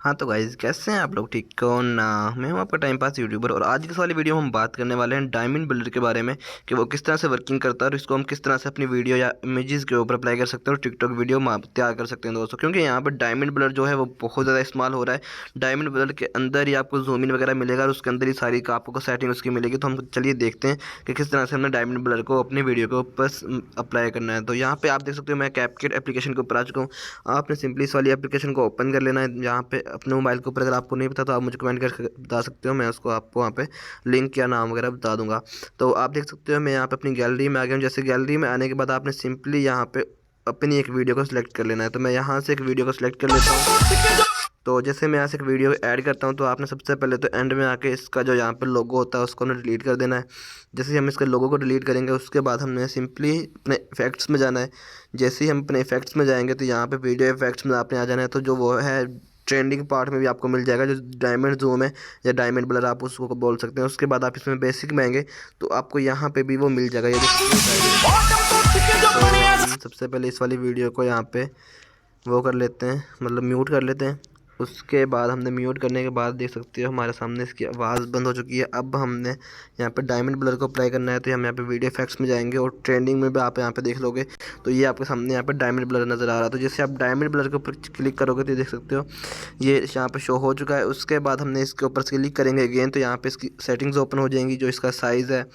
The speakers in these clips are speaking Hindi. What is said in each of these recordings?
हाँ तो गाइज़ कैसे हैं आप लोग, ठीक हो ना। मैं हूँ आपका टाइम पास यूट्यूबर और आज की इस वाली वीडियो में हम बात करने वाले हैं डायमंड बिल्डर के बारे में कि वो किस तरह से वर्किंग करता है और इसको हम किस तरह से अपनी वीडियो या इमेजेस के ऊपर अप्लाई कर सकते हैं और टिकटॉक वीडियो तैयार कर सकते हैं दोस्तों। क्योंकि यहाँ पर डायमंड बिल्डर जो है वो बहुत ज़्यादा इस्तेमाल हो रहा है। डायमंड बिल्डर के अंदर ही आपको जूम इन वगैरह मिलेगा और उसके अंदर ही सारी आपको सेटिंग उसकी मिलेगी। तो हम चलिए देखते हैं कि किस तरह से हमने डायमंड बिल्डर को अपनी वीडियो के ऊपर अप्लाई करना है। तो यहाँ पे आप देख सकते हो मैं कैपकट एप्लीकेशन के ऊपर आ चुका हूँ। आपने सिंपली इस वाली एप्लीकेशन को ओपन कर लेना है। यहाँ पे अपने मोबाइल के ऊपर अगर आपको नहीं पता तो आप मुझे कमेंट करके बता सकते हो, मैं उसको आपको वहाँ पे लिंक या नाम वगैरह बता दूंगा। तो आप देख सकते हो मैं यहाँ पे अपनी गैलरी में आ गया हूँ। जैसे गैलरी में आने के बाद आपने सिंपली यहाँ पे अपनी एक वीडियो को सिलेक्ट कर लेना है। तो मैं यहाँ से एक वीडियो को सिलेक्ट कर लेता हूँ। तो जैसे मैं यहाँ से एक वीडियो ऐड करता हूँ तो आपने सबसे पहले तो एंड में आके इसका जो यहाँ पे लोगो होता है उसको हमने डिलीट कर देना है। जैसे ही हम इसके लोगो को डिलीट करेंगे उसके बाद हमने सिंपली अपने इफेक्ट्स में जाना है। जैसे ही हम अपने इफेक्ट्स में जाएंगे तो यहाँ पे वीडियो इफेक्ट्स में आपने आ जाना है। तो जो वो है ट्रेंडिंग पार्ट में भी आपको मिल जाएगा जो डायमंड जूम है या डायमंड ब्लर आप उसको बोल सकते हैं। उसके बाद आप इसमें बेसिक में आएंगे तो आपको यहाँ पे भी वो मिल जाएगा। ये तो हम सबसे पहले इस वाली वीडियो को यहाँ पे वो कर लेते हैं, मतलब म्यूट कर लेते हैं। उसके बाद हमने म्यूट करने के बाद देख सकते हो हमारे सामने इसकी आवाज़ बंद हो चुकी है। अब हमने यहाँ पे डायमंड ब्लर को अप्लाई करना है। तो हम यहाँ पे वीडियो इफेक्ट्स में जाएंगे और ट्रेंडिंग में भी आप यहाँ पे देख लोगे तो ये आपके सामने यहाँ पे डायमंड ब्लर नज़र आ रहा है। तो जैसे आप डायमंड ब्लर के ऊपर क्लिक करोगे तो देख सकते हो ये यहाँ पे शो हो चुका है। उसके बाद हमने इसके ऊपर क्लिक करेंगे अगेन तो यहाँ पे इसकी सेटिंग्स ओपन हो जाएंगी। जो इसका साइज़ है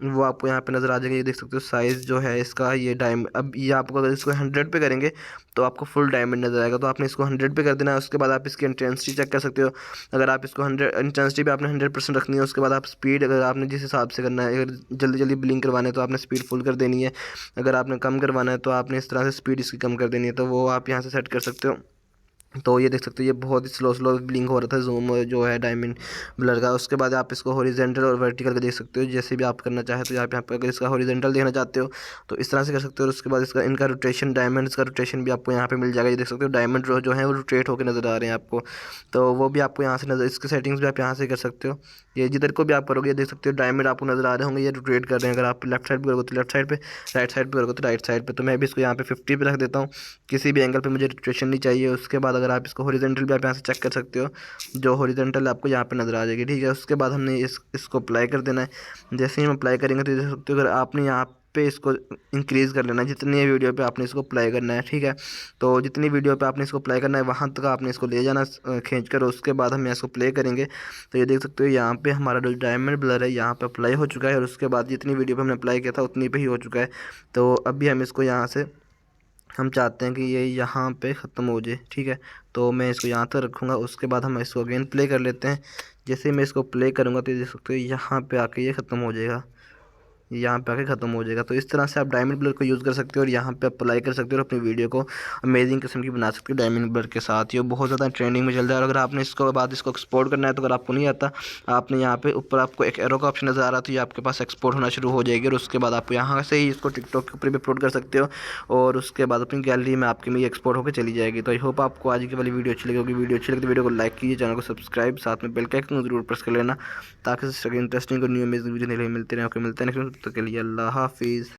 वो आपको यहाँ पे नज़र आ जाएगा। ये देख सकते हो साइज़ जो है इसका, ये डायमंड। अब ये आपको अगर इसको 100 पे करेंगे तो आपको फुल डायमंड नज़र आएगा। तो आपने इसको 100 पे कर देना है। उसके बाद आप इसकी इंटेंसिटी चेक कर सकते हो। अगर आप इसको 100 इंटेंसिटी पे आपने 100% रखनी है। उसके बाद आप स्पीड अगर आपने जिस हिसाब से करना है, अगर जल्दी जल्दी ब्लिंक करवाना है तो आपने स्पीड फुल कर देनी है। अगर आपने कम करवाना है तो आपने इस तरह से स्पीड इसकी कम कर देनी है। तो वो आप यहाँ से सेट कर सकते हो। तो ये देख सकते हो ये बहुत ही स्लो स्लो ब्लिंक हो रहा था जूम जो है डायमंड ब्लर का। उसके बाद आप इसको हॉरिजॉन्टल और वर्टिकल का देख सकते हो जैसे भी आप करना चाहे। तो यहाँ पे अगर इसका हॉरिजॉन्टल देखना चाहते हो तो इस तरह से कर सकते हो। और उसके बाद इसका इनका रोटेशन, डायमंड्स का रोटेशन भी आपको यहाँ पे मिल जाएगा। ये देख सकते हो डायमंड जो है वो रोटेट होकर नज़र आ रहे हैं आपको। तो वो भी आपको यहाँ से नज़र, इसकी सेटिंग्स भी आप यहाँ से कर सकते हो। ये जिधर को भी आप करोगे ये देख सकते हो डायमंड आपको नज़र आ रहे होंगे, ये रोटेट कर रहे हैं। अगर आप लेफ्ट साइड पर करोगे तो लेफ्ट साइड पे, राइट साइड पर करोगे तो राइट साइड पे। तो मैं भी इसको यहाँ पे 50 पे रख देता हूँ, किसी भी एंगल पे मुझे रोटेशन नहीं चाहिए। उसके बाद अगर आप इसको हॉरिजॉन्टल भी आप यहाँ से चेक कर सकते हो, जो हॉरिजॉन्टल आपको यहाँ पे नज़र आ जाएगी, ठीक है। उसके बाद हमने इसको अप्लाई कर देना है। जैसे ही हम अप्लाई करेंगे तो देख सकते हो अगर आपने यहाँ पे इसको इंक्रीज़ कर लेना है, जितनी वीडियो पे आपने इसको अप्लाई करना है, ठीक है। तो जितनी वीडियो पे आपने इसको अप्लाई करना है वहाँ तक आपने इसको ले जाना खींच कर। उसके बाद हम इसको प्ले करेंगे तो ये देख सकते हो यहाँ पे हमारा जो डायमंड ब्लर है यहाँ पे अप्लाई हो चुका है। और उसके बाद जितनी वीडियो पे हमने अप्लाई किया था उतनी पे ही हो चुका है। तो अभी हम इसको यहाँ से, हम चाहते हैं कि ये यहाँ पे ख़त्म हो जाए, ठीक है। तो मैं इसको यहाँ तक रखूँगा। उसके बाद हम इसको अगेन प्ले कर लेते हैं। जैसे ही मैं इसको प्ले करूँगा तो ये देख सकते हो यहाँ पे आके ये ख़त्म हो जाएगा, यहाँ पे आके ख़त्म हो जाएगा। तो इस तरह से आप डायमंड ब्लर को यूज़ कर सकते हो और यहाँ पे आप अप्लाई कर सकते हो और अपनी वीडियो को अमेजिंग किस्म की बना सकते हो डायमंड ब्लर के साथ। ये बहुत ज़्यादा ट्रेंडिंग में चल रहा है। और अगर आपने इसको बाद इसको एक्सपोर्ट करना है तो अगर आपको नहीं आता, आपने यहाँ पे ऊपर आपको एक एरो का ऑप्शन नज़र आ रहा है तो ये आपके पास एक्सपोर्ट होना शुरू हो जाएगी। और उसके बाद आप यहाँ से ही इसको टिकटॉक के ऊपर भी अपलोड कर सकते हो और उसके बाद अपनी गैलरी में आपके में एक्सपोर्ट होकर चली जाएगी। तो आई होप आपको आज की वाली वीडियो अच्छी लगी होगी। वीडियो अच्छी लगी तो वीडियो को लाइक कीजिए, चैनल को सब्सक्राइब, साथ में बेल के आइकन को जरूर प्रेस कर लेना ताकि इंटरेस्टिंग और न्यू अमेजिंग वीडियो मिलते रहे। ओके, मिलते हैं नेक्स्ट वीडियो, तब तक के लिए अल्लाह हाफिज़।